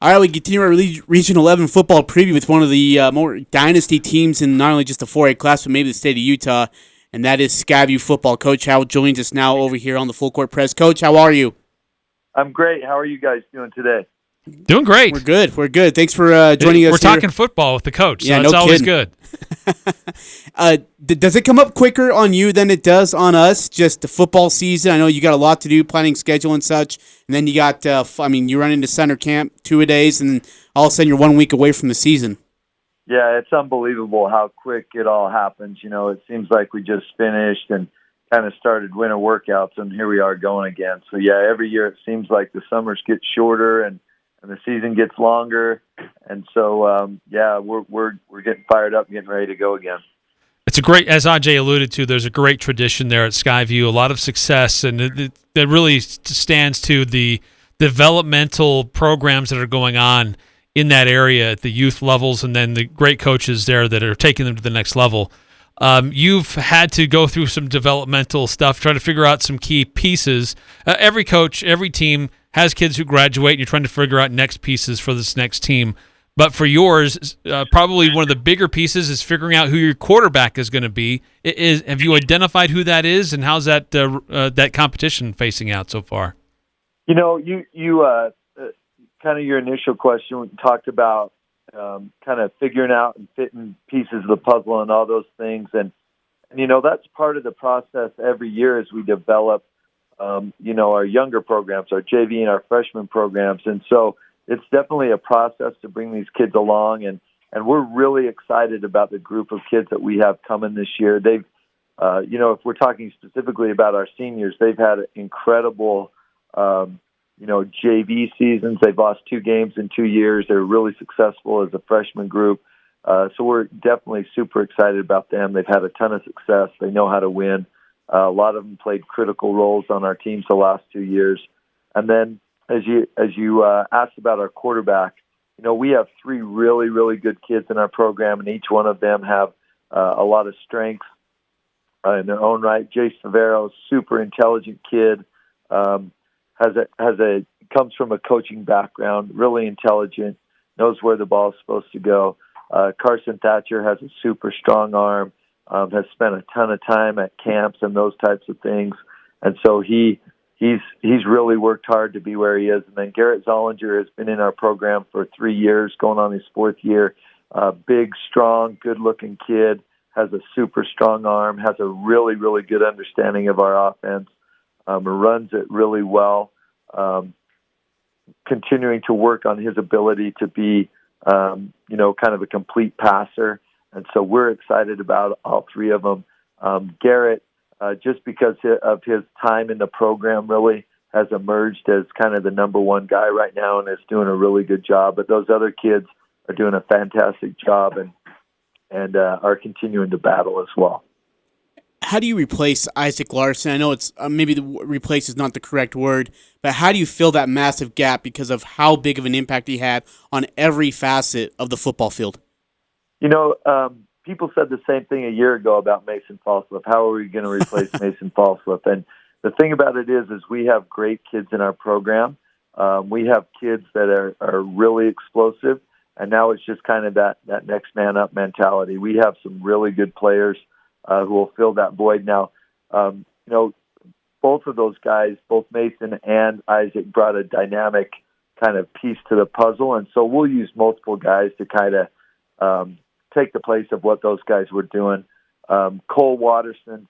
All right, we continue our Region 11 football preview with one of the more dynasty teams in not only just the 4A class, but maybe the state of Utah, and that is Skyview football. Coach Howell joins us now over here on the Full Court Press. Coach, how are you? I'm great. How are you guys doing today? Doing great. We're good. We're good. Thanks for joining us. We're talking football with the coach, so yeah, it's no always kidding. good. Does it come up quicker on you than it does on us? Just the football season. I know you got a lot to do, planning schedule and such, and then you got. You run into summer camp 2-a-days, and all of a sudden you're 1 week away from the season. Yeah, it's unbelievable how quick it all happens. You know, it seems like we just finished and kind of started winter workouts, and here we are going again. So yeah, every year it seems like the summers get shorter and the season gets longer, and so we're getting fired up, getting ready to go again. It's a great, as Ajay alluded to, there's a great tradition there at Skyview, a lot of success, and that really stands to the developmental programs that are going on in that area at the youth levels, and then the great coaches there that are taking them to the next level. You've had to go through some developmental stuff, try to figure out some key pieces. Every coach, every team has kids who graduate, and you're trying to figure out next pieces for this next team. But for yours, probably one of the bigger pieces is figuring out who your quarterback is going to be. Have you identified who that is, and how's that that competition facing out so far? You know, you kind of your initial question, we talked about kind of figuring out and fitting pieces of the puzzle and all those things. And you know, that's part of the process every year as we develop, our younger programs, our JV and our freshman programs. And so it's definitely a process to bring these kids along. And we're really excited about the group of kids that we have coming this year. They've, if we're talking specifically about our seniors, they've had incredible, JV seasons. They've lost 2 games in 2 years. They're really successful as a freshman group. So we're definitely super excited about them. They've had a ton of success. They know how to win. A lot of them played critical roles on our teams the last 2 years. And then as you asked about our quarterback, we have 3 really, really good kids in our program, and each one of them have a lot of strengths in their own right. Jay Severo, super intelligent kid, comes from a coaching background, really intelligent, knows where the ball is supposed to go. Carson Thatcher has a super strong arm, has spent a ton of time at camps and those types of things, and so he's really worked hard to be where he is. And then Garrett Zollinger has been in our program for 3 years, going on his 4th year. Big, strong, good-looking kid, has a super strong arm, has a really, really good understanding of our offense. Runs it really well, continuing to work on his ability to be, kind of a complete passer. And so we're excited about all 3 of them. Garrett, just because of his time in the program, really has emerged as kind of the number 1 guy right now and is doing a really good job. But those other kids are doing a fantastic job and are continuing to battle as well. How do you replace Isaac Larson? I know it's maybe the replace is not the correct word, but how do you fill that massive gap because of how big of an impact he had on every facet of the football field? People said the same thing a year ago about Mason Falsliff. How are we going to replace Mason Falsliff? And the thing about it is we have great kids in our program. We have kids that are really explosive, and now it's just kind of that next man up mentality. We have some really good players who will fill that void. Now, both of those guys, both Mason and Isaac, brought a dynamic kind of piece to the puzzle, and so we'll use multiple guys to kind of take the place of what those guys were doing. Cole Watterson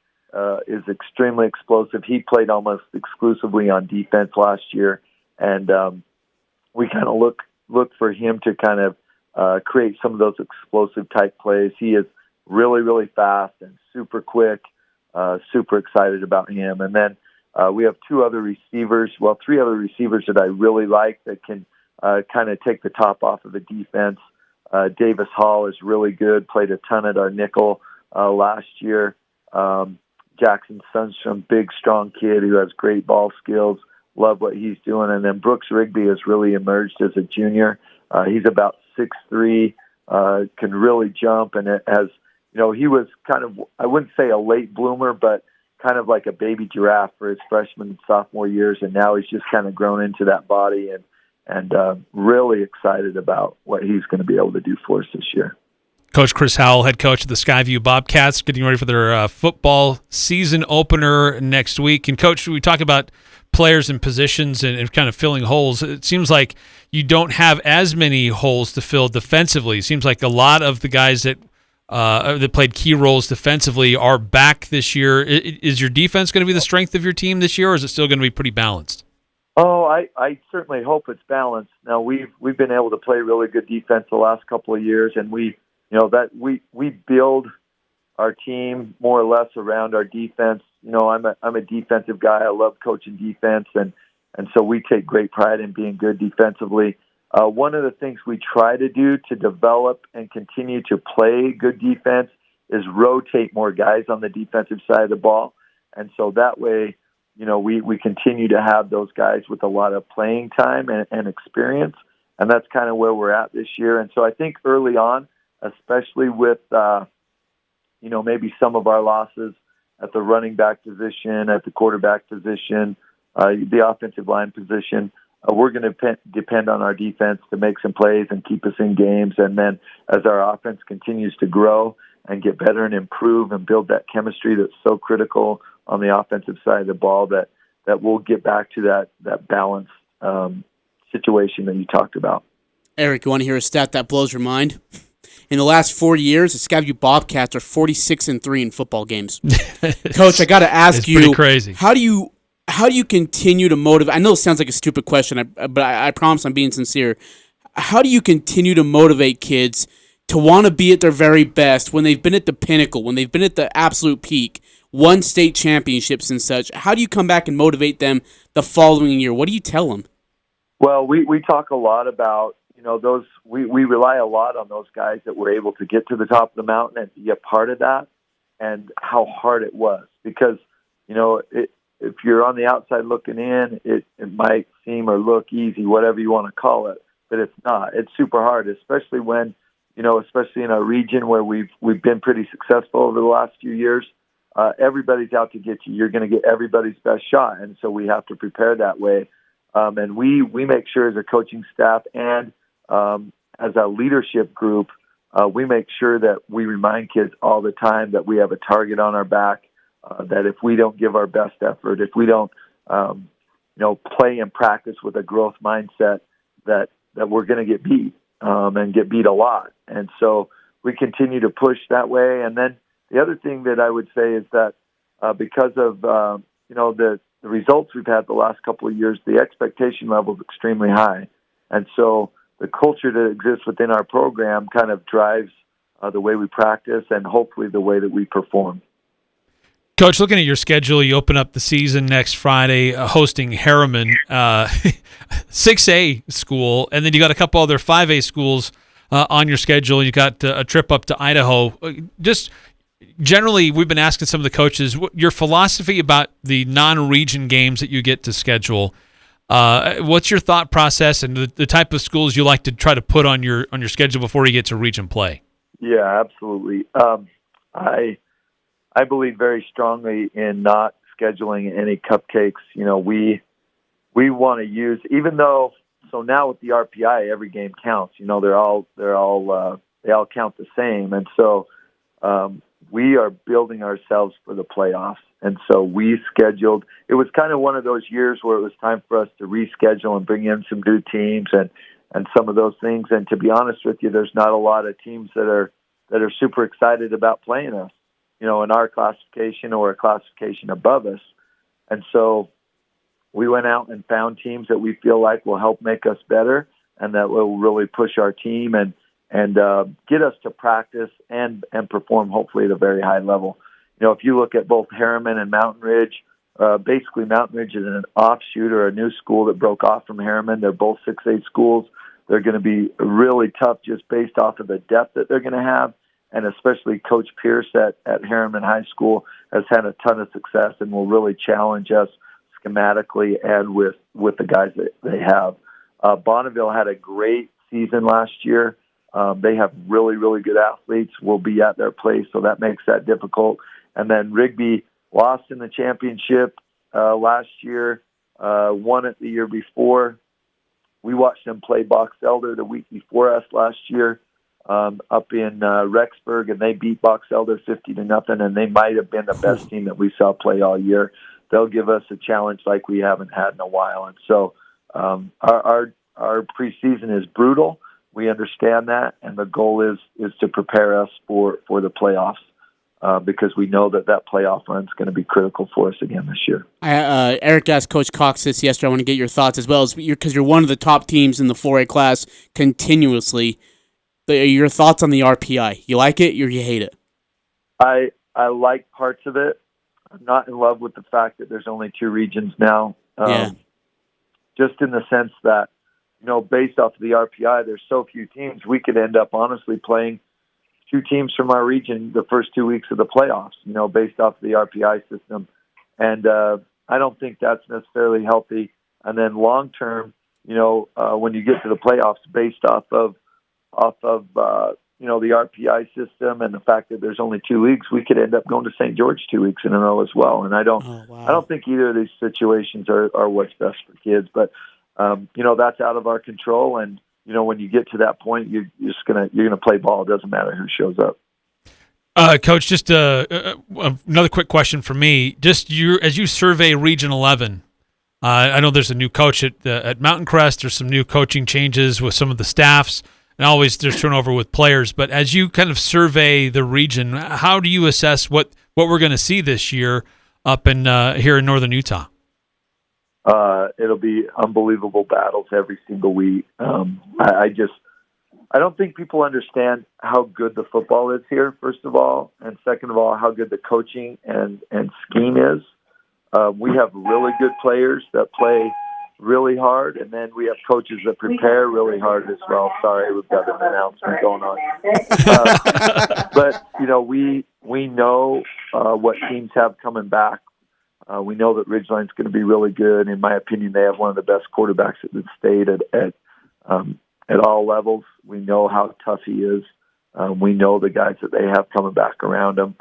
is extremely explosive. He played almost exclusively on defense last year, and we kind of look for him to kind of create some of those explosive type plays. He is really, really fast and super quick, super excited about him. And then we have 3 other receivers that I really like that can kind of take the top off of the defense. Davis Hall is really good, played a ton at our nickel last year. Jackson Sundstrom, big, strong kid who has great ball skills. Love what he's doing. And then Brooks Rigby has really emerged as a junior. He's about 6'3", can really jump, and it has, he was kind of, I wouldn't say a late bloomer, but kind of like a baby giraffe for his freshman and sophomore years, and now he's just kind of grown into that body and really excited about what he's going to be able to do for us this year. Coach Chris Howell, head coach of the Skyview Bobcats, getting ready for their football season opener next week. And, Coach, we talk about players and positions and kind of filling holes. It seems like you don't have as many holes to fill defensively. It seems like a lot of the guys that played key roles defensively are back this year. Is your defense going to be the strength of your team this year, or is it still going to be pretty balanced? Oh, I certainly hope it's balanced. Now, we've been able to play really good defense the last couple of years, and we build our team more or less around our defense. I'm a defensive guy. I love coaching defense, and so we take great pride in being good defensively. One of the things we try to do to develop and continue to play good defense is rotate more guys on the defensive side of the ball, and so that way, we continue to have those guys with a lot of playing time and experience, and that's kind of where we're at this year. And so I think early on, especially with, maybe some of our losses at the running back position, at the quarterback position, the offensive line position, we're going to depend on our defense to make some plays and keep us in games. And then as our offense continues to grow and get better and improve and build that chemistry that's so critical on the offensive side of the ball, that we'll get back to that balanced situation that you talked about. Eric, you want to hear a stat that blows your mind? In the last 4 years, the Skyview Bobcats are 46-3 in football games. Coach, I got to ask you, pretty crazy. How do you continue to motivate? I know it sounds like a stupid question, but I promise I'm being sincere. How do you continue to motivate kids to want to be at their very best when they've been at the pinnacle, when they've been at the absolute peak, won state championships and such? How do you come back and motivate them the following year? What do you tell them? Well, we talk a lot about, those, we rely a lot on those guys that were able to get to the top of the mountain and be a part of that, and how hard it was. Because, if you're on the outside looking in, it might seem or look easy, whatever you want to call it, but it's not. It's super hard, especially when, especially in our region where we've been pretty successful over the last few years. Everybody's out to get you. You're going to get everybody's best shot, and so we have to prepare that way. And we make sure as a coaching staff and as a leadership group, we make sure that we remind kids all the time that we have a target on our back, that if we don't give our best effort, if we don't, play and practice with a growth mindset, that we're going to get beat and get beat a lot. And so we continue to push that way. And then the other thing that I would say is that because of, the results we've had the last couple of years, the expectation level is extremely high. And so the culture that exists within our program kind of drives the way we practice and hopefully the way that we perform. Coach, looking at your schedule, you open up the season next Friday hosting Harriman, 6A school, and then you got a couple other 5A schools on your schedule. You got a trip up to Idaho. Just generally, we've been asking some of the coaches your philosophy about the non-region games that you get to schedule. What's your thought process and the type of schools you like to try to put on your schedule before you get to region play? Yeah, absolutely. I believe very strongly in not scheduling any cupcakes. We want to use, even though, so now with the RPI, every game counts. They all count the same, and so we are building ourselves for the playoffs. And so we scheduled. It was kind of one of those years where it was time for us to reschedule and bring in some new teams and some of those things. And to be honest with you, there's not a lot of teams that are super excited about playing us, in our classification or a classification above us. And so we went out and found teams that we feel like will help make us better and that will really push our team and get us to practice and perform hopefully at a very high level. If you look at both Harriman and Mountain Ridge, basically Mountain Ridge is an offshoot or a new school that broke off from Harriman. They're both 6A schools. They're going to be really tough just based off of the depth that they're going to have, and especially Coach Pierce at Harriman High School has had a ton of success and will really challenge us schematically and with the guys that they have. Bonneville had a great season last year. They have really, really good athletes. Will be at their place, so that makes that difficult. And then Rigby lost in the championship last year, won it the year before. We watched them play Box Elder the week before us last year up in Rexburg, and they beat Box Elder 50-0, and they might have been the best team that we saw play all year. They'll give us a challenge like we haven't had in a while. And so our preseason is brutal. We understand that, and the goal is to prepare us for the playoffs because we know that playoff run is going to be critical for us again this year. Eric asked Coach Cox this yesterday. I want to get your thoughts as well, because you're one of the top teams in the 4A class continuously. Your thoughts on the RPI? You like it or you hate it? I like parts of it. I'm not in love with the fact that there's only 2 regions now. Just in the sense that, based off of the RPI, there's so few teams. We could end up honestly playing 2 teams from our region the first 2 weeks of the playoffs, based off of the RPI system. And I don't think that's necessarily healthy. And then long term, when you get to the playoffs based off of the RPI system and the fact that there's only 2 leagues, we could end up going to St. George 2 weeks in a row as well. And I don't think either of these situations are what's best for kids. But that's out of our control. And when you get to that point, you're gonna play ball. It doesn't matter who shows up. Coach, just another quick question for me. Just as you survey Region 11. I know there's a new coach at Mountain Crest. There's some new coaching changes with some of the staffs. And always there's turnover with players. But as you kind of survey the region, how do you assess what we're going to see this year up in here in northern Utah? It'll be unbelievable battles every single week. I don't think people understand how good the football is here, first of all. And second of all, how good the coaching and scheme is. We have really good players that play really hard, and then we have coaches that prepare really hard as well. Sorry, we've got an announcement going on. But we know what teams have coming back. We know that Ridgeline's going to be really good. In my opinion, they have one of the best quarterbacks at the state at all levels. We know how tough he is. We know the guys that they have coming back around them.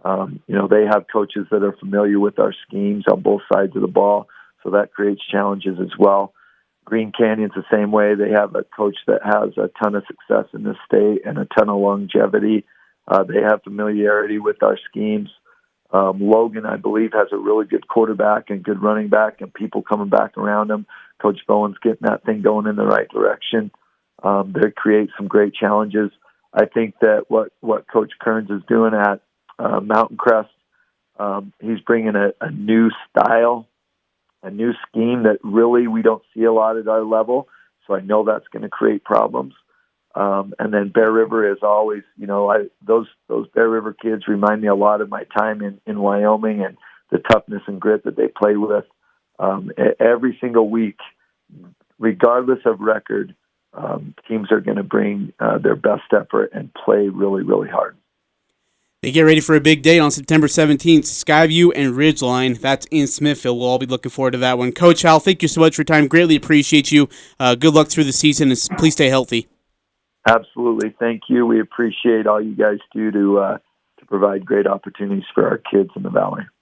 They have coaches that are familiar with our schemes on both sides of the ball. So that creates challenges as well. Green Canyon's the same way. They have a coach that has a ton of success in this state and a ton of longevity. They have familiarity with our schemes. Logan, I believe, has a really good quarterback and good running back and people coming back around him. Coach Bowen's getting that thing going in the right direction. They create some great challenges. I think that what Coach Kearns is doing at Mountain Crest, he's bringing a new style, a new scheme that really we don't see a lot at our level. So I know that's going to create problems. And then Bear River is always, those Bear River kids remind me a lot of my time in Wyoming and the toughness and grit that they play with. Every single week, regardless of record, teams are going to bring their best effort and play really, really hard. They get ready for a big date on September 17th, Skyview and Ridgeline. That's in Smithville. We'll all be looking forward to that one. Coach Howell, thank you so much for your time. Greatly appreciate you. Good luck through the season, and please stay healthy. Absolutely. Thank you. We appreciate all you guys do to provide great opportunities for our kids in the Valley.